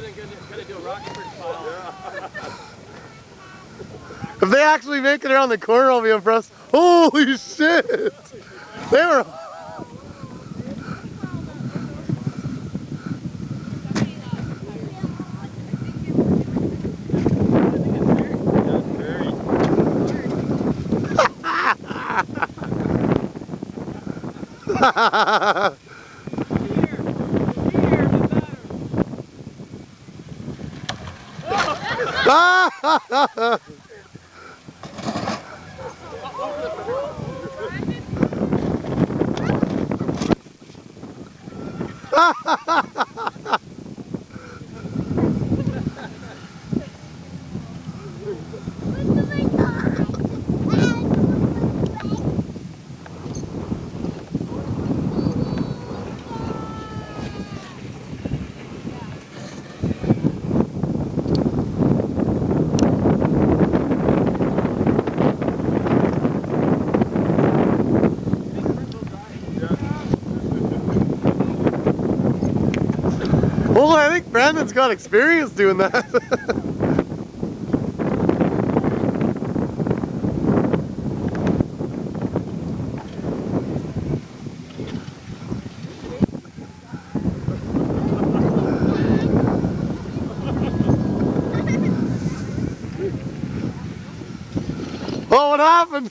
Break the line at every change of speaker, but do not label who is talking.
gonna do a Rockford style.
Yeah.
If they actually make it around the corner, I'll be impressed. Holy shit! They were. Well, I think Brandon's got experience doing that. Oh, what happened?